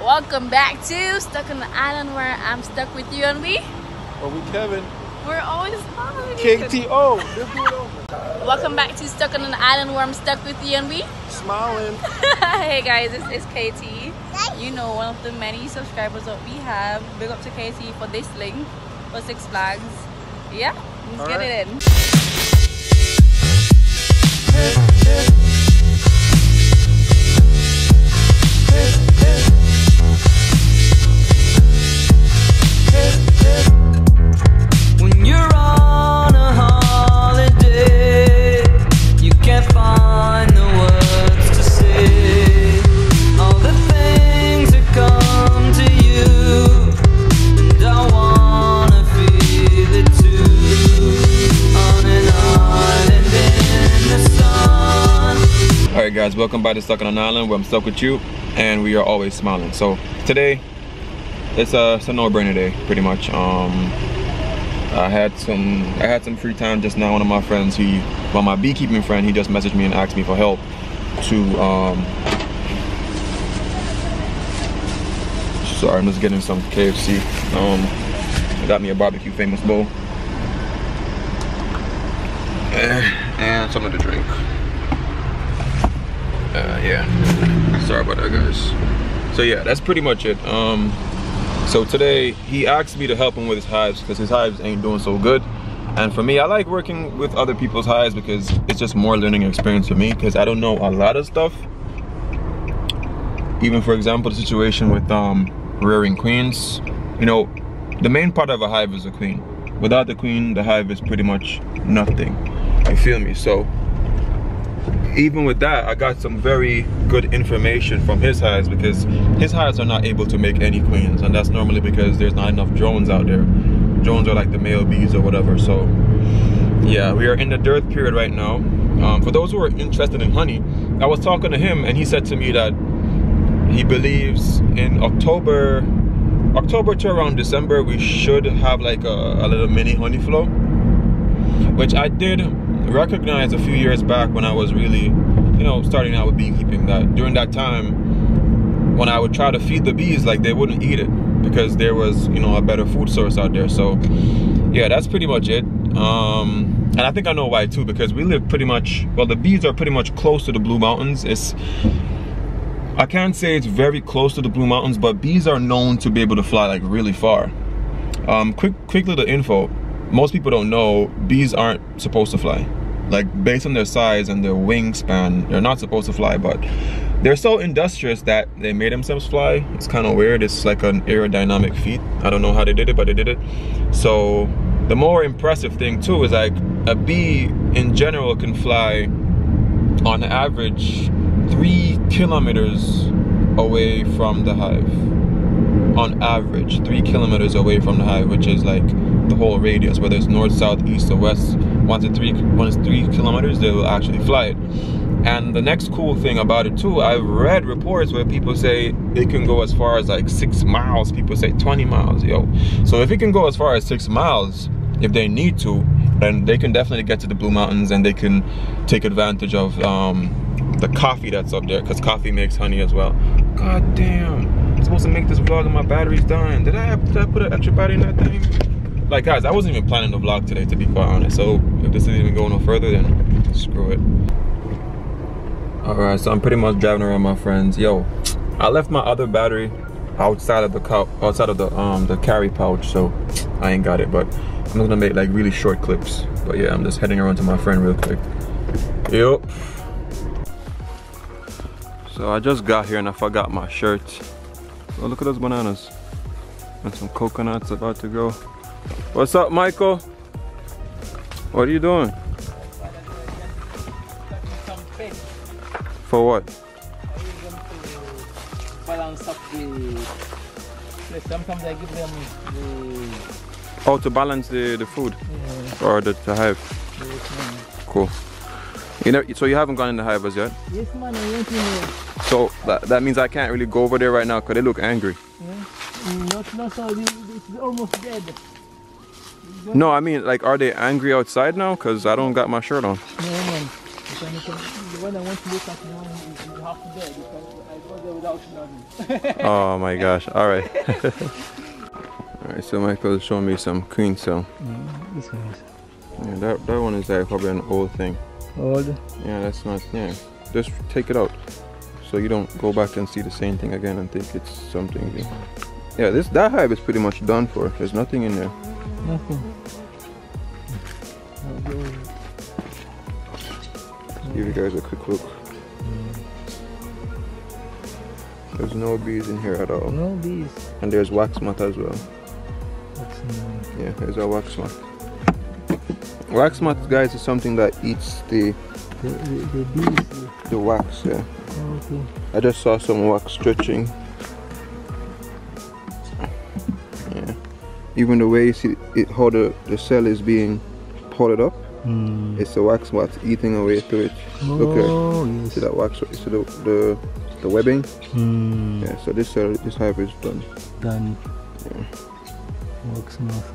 Welcome back to Stuck on the Island, where I'm stuck with you and we. Well, we Kevin. We're always smiling. KTO. Let's do it over. Welcome back to Stuck on the Island, where I'm stuck with you and we. Smiling. Hey guys, this is KT. You know, one of the many subscribers that we have. Big up to KT for this link for Six Flags. Yeah, let's get it in. When you're on a holiday, you can't find the words to say all the things that come to you, and I wanna feel it too, on an island in the sun. Alright guys, welcome back to Stuck on an Island, where I'm stuck with you and we are always smiling. So today it's a no-brainer day, pretty much. I had some free time just now. One of my friends, my beekeeping friend, he just messaged me and asked me for help to sorry, I'm just getting some KFC. I got me a barbecue famous bowl and something to drink. Yeah, sorry about that guys. So yeah, that's pretty much it. So today he asked me to help him with his hives because his hives ain't doing so good. And for me, I like working with other people's hives because it's just more learning experience for me, because I don't know a lot of stuff. Even for example, the situation with rearing queens. You know, the main part of a hive is a queen. Without the queen, the hive is pretty much nothing. You feel me? So even with that, I got some very good information from his hives, because his hives are not able to make any queens, and that's normally because there's not enough drones out there. Drones are like the male bees or whatever. So yeah, we are in the dearth period right now. For those who are interested in honey, I was talking to him and he said to me that he believes in October to around December we should have like a little mini honey flow, which I did recognize a few years back when I was really, you know, starting out with beekeeping, that during that time when I would try to feed the bees, like, they wouldn't eat it because there was, you know, a better food source out there. So yeah, that's pretty much it. And I think I know why too, because we live pretty much, well, the bees are pretty much close to the Blue Mountains. I can't say it's very close to the Blue Mountains, but bees are known to be able to fly like really far. Quick little info. Most people don't know bees aren't supposed to fly. Like, based on their size and their wingspan, they're not supposed to fly, but they're so industrious that they made themselves fly. It's kind of weird. It's like an aerodynamic feat. I don't know how they did it, but they did it. So the more impressive thing too is, like, a bee in general can fly on average 3 kilometers away from the hive. On average 3 kilometers away from the hive, which is like the whole radius, whether it's north, south, east, or west. Once it's 3 kilometers, they will actually fly it. And the next cool thing about it too, I've read reports where people say they can go as far as like 6 miles. People say 20 miles, yo. So if it can go as far as 6 miles, if they need to, then they can definitely get to the Blue Mountains and they can take advantage of the coffee that's up there, because coffee makes honey as well. God damn, I'm supposed to make this vlog and my battery's dying. Did I put an extra battery in that thing? Like guys, I wasn't even planning the vlog today, to be quite honest. So if this isn't even go no further, then screw it. Alright, so I'm pretty much driving around my friends. Yo, I left my other battery outside of the carry pouch, so I ain't got it, but I'm just gonna make like really short clips. But yeah, I'm just heading around to my friend real quick. Yup. So I just got here and I forgot my shirt. Oh, look at those bananas. And some coconuts about to go. What's up, Michael? What are you doing? Some fish. For what? I use them to balance up the. Sometimes I give them the. Oh, to balance the food? Yeah. Or the hive? Yes, man. Cool. You know, so you haven't gone in the hive as yet? Yes, man, I went in there. So that means I can't really go over there right now because they look angry. Yeah. Not so, it's almost dead. No, I mean, like, are they angry outside now? Because I don't got my shirt on. No, man. The one I want to look at now is half dead because I go there without nothing. Oh my gosh, alright. Alright, so Michael's showing me some queen cell. This one is Yeah, that one is like probably an old thing. old. Yeah, that's not, yeah. Just take it out so you don't go back and see the same thing again and think it's something new. Yeah, that hive is pretty much done for. There's nothing in there. Nothing. Give you guys a quick look. There's no bees in here at all. No bees. And there's wax moth as well. That's nice. Yeah, there's a wax moth. Wax moth, guys, is something that eats the bees. the wax. Yeah. Okay. I just saw some wax stretching. Yeah. Even the way you see it, how the cell is being potted up, it's the wax moth eating away through it. Look at Yes. see that wax. See the webbing. Yeah. So this hive is done. Done. Yeah. Wax moth.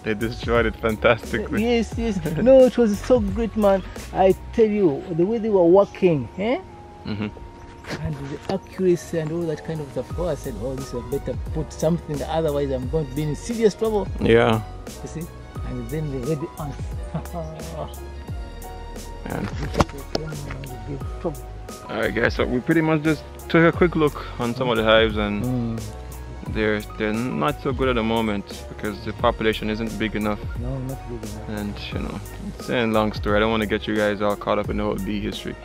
They destroyed it fantastically. Yes, yes. No, it was so great, man. I tell you, the way they were working, eh? Mhm. And the accuracy and all that kind of stuff. Oh, I said, oh, this is better put something, otherwise I'm going to be in serious trouble. Yeah. You see? And then they read the answer. Man. Alright guys, so we pretty much just took a quick look on some of the hives, and they're not so good at the moment because the population isn't big enough. No, not big enough. And you know, it's a long story. I don't want to get you guys all caught up in the whole bee history.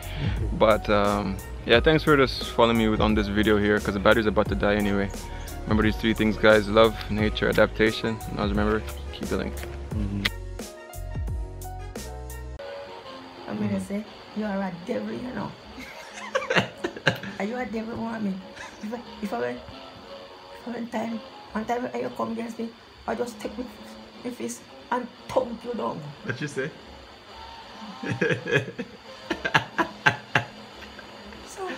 But yeah, thanks for just following me on this video here, because the battery's about to die anyway. Remember these 3 things, guys: love, nature, adaptation. And always remember, keep the link. I'm gonna say, you are a devil, you know. Are you a devil, mommy? If I went one time you come against me, I just take my fist and thump you down. What you say? So,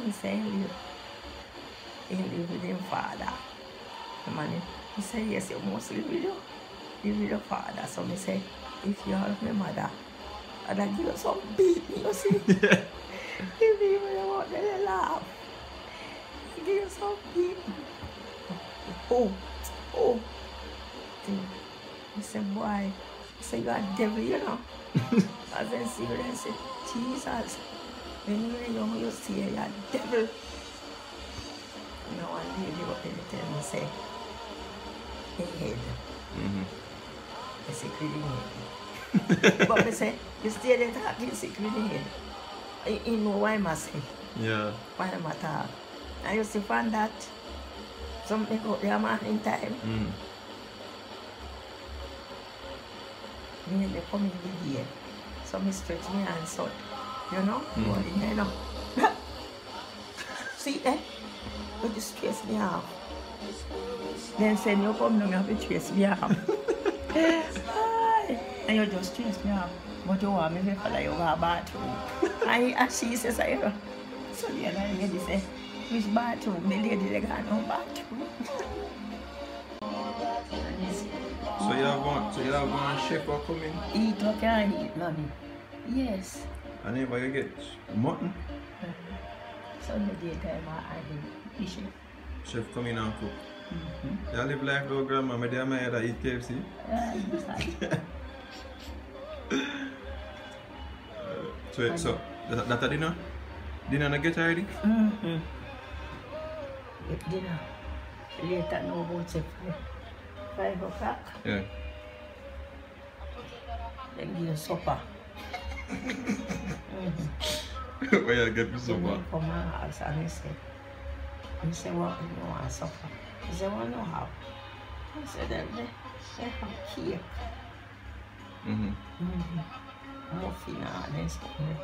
he said he live with his father. The man, he said, yes, you must live with your father. So he said, if you are my mother, I'd give you some beat me, you see. He even about they laugh. He give you some beat. Oh. He said, boy, he said, you're a devil, you know. I then see you and say, Jesus, when you were young, you see you're a devil. No one really what they tell me, say, he hate them. I say, greedy head. But they say, you stay there talking, you say, greedy head. You know why I must say? Yeah. Why am I talk? I used to find that something out there man in time. Me and they come in the year. So me stretch me hands out. You know? What in there now? See eh? You just trace me off. Then send you come down, you have to trace me off. And you just trace me off. But you want me to follow you to a bathroom. And she says, so the other lady says, which bathroom? The lady they got no bathroom. So you have one chef or come in? Eat what can eat, mommy. Yes. And if I get mutton, So the daytime I do fish. chef come in and cook. You live life though, grandma. My dear, my head eat KFC. So that a dinner? Dinner not get already? Get dinner. Later no about 5 o'clock. Yeah. Then give you supper. Where you get the So supper? then come and ask and he said, what you want supper? He said, what no have? I said, they have cake. Muffin and something.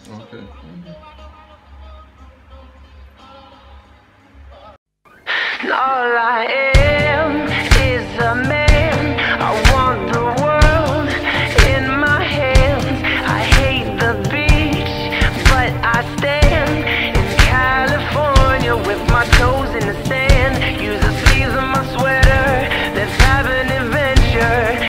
Okay. All I